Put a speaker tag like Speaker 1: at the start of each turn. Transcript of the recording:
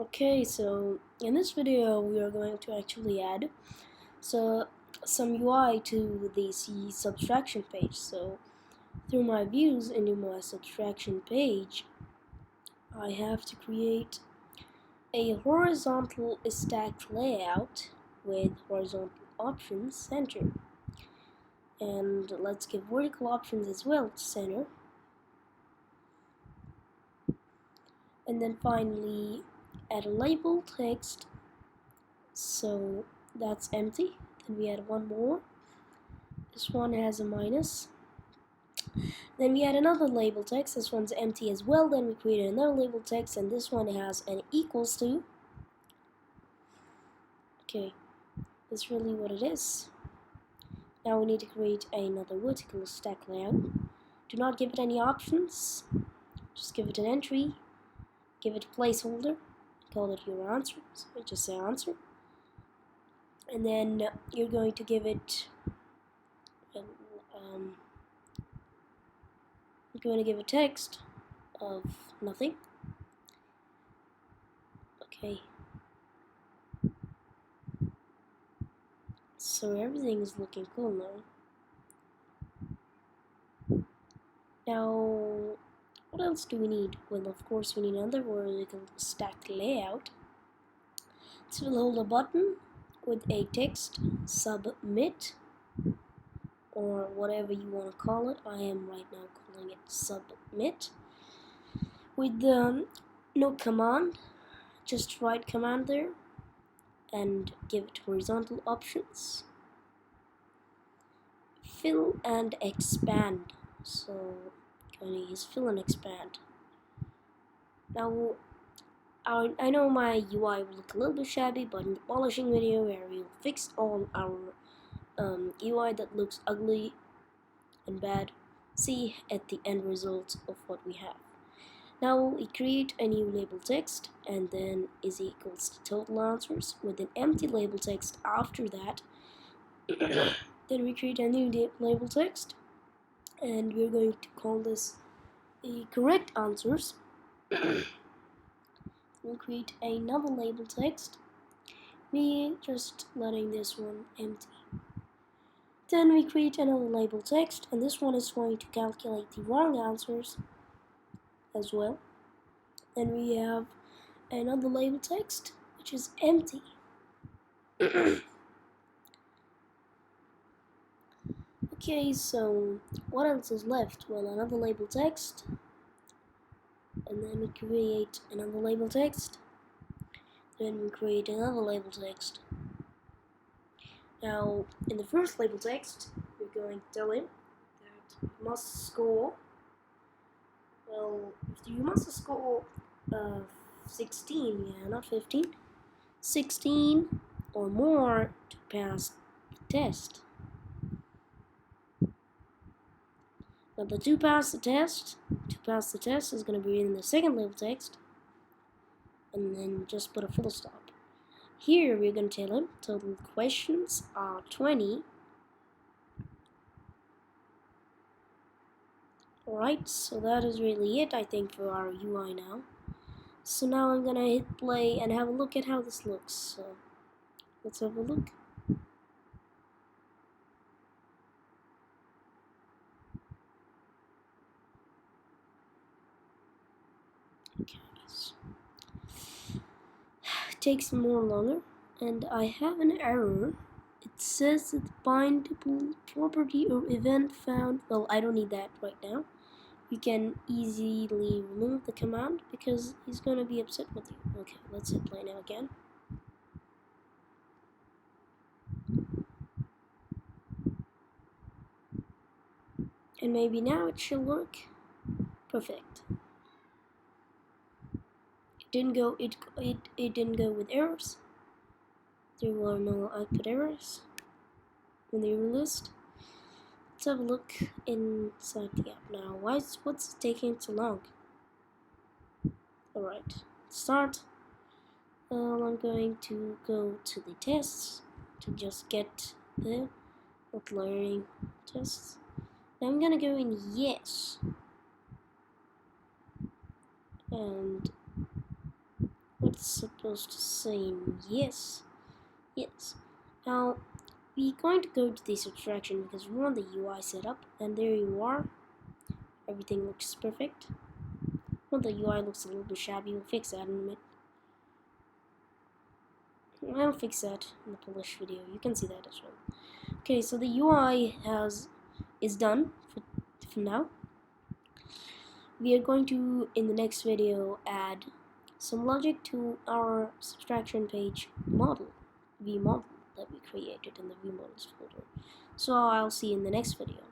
Speaker 1: Okay, so in this video we are going to actually add some UI to the subtraction page. So through my views into my subtraction page, I have to create a horizontal stacked layout with horizontal options center, and let's give vertical options as well to center, and then finally add a label text. So that's empty. Then we add one more. This one has a minus. Then we add another label text. This one's empty as well. Then we create another label text, and this one has an equals to. Okay, that's really what it is. Now we need to create another vertical stack layout. Do not give it any options. Just give it an entry. Give it a placeholder. Call it your answer. So we just say answer. And then you're going to give it I'm going to give a text of nothing. Okay. So everything is looking cool now. Now, what else do we need? Well, of course, we need another vertical stacked layout. So we'll hold a button with a text submit, or whatever you want to call it. I am right now calling it submit. With no command, just write command there and give it horizontal options. Fill and expand. So I'm going to use fill and expand. Now I know my UI will look a little bit shabby, but in the polishing video where we'll fix all our UI that looks ugly and bad, see at the end result of what we have. Now we create a new label text, and then is equals to total answers with an empty label text after that. Then we create a new label text, and we're going to call this the correct answers. We'll create another label text. We just letting this one empty. Then we create another label text, and this one is going to calculate the wrong answers as well. Then we have another label text which is empty. Okay, so what else is left? Well, another label text, and then we create another label text, then we create another label text. Now, in the first label text, we're going to tell him that he must score, well, you must score 16, yeah, not 15, 16 or more to pass the test. Now, to pass the test is going to be in the second label text, and then just put a full stop. Here we're going to tell him total questions are 20. Alright, so that is really it, I think, for our UI now. So now I'm going to hit play and have a look at how this looks. So let's have a look. Okay, it takes more longer, and I have an error. It says that bindable property or event found. Well, I don't need that right now. You can easily remove the command because he's going to be upset with you. Okay, let's hit play now again. And maybe now it should work. Perfect. It didn't go with errors. There were no output errors in the error list. Let's have a look inside the app now. What's taking so long? Alright, start. I'm going to go to the tests to just get the learning tests. Now I'm gonna go in yes, and it's supposed to say yes. Yes. Now we're going to go to the subtraction because we want the UI setup, and there you are. Everything looks perfect. Well, the UI looks a little bit shabby. We'll fix that in a minute. I'll fix that in the polish video. You can see that as well. Okay, so the UI is done for now. We are going to, in the next video, add some logic to our subtraction page model, vmodel, that we created in the vmodels folder. So I'll see you in the next video.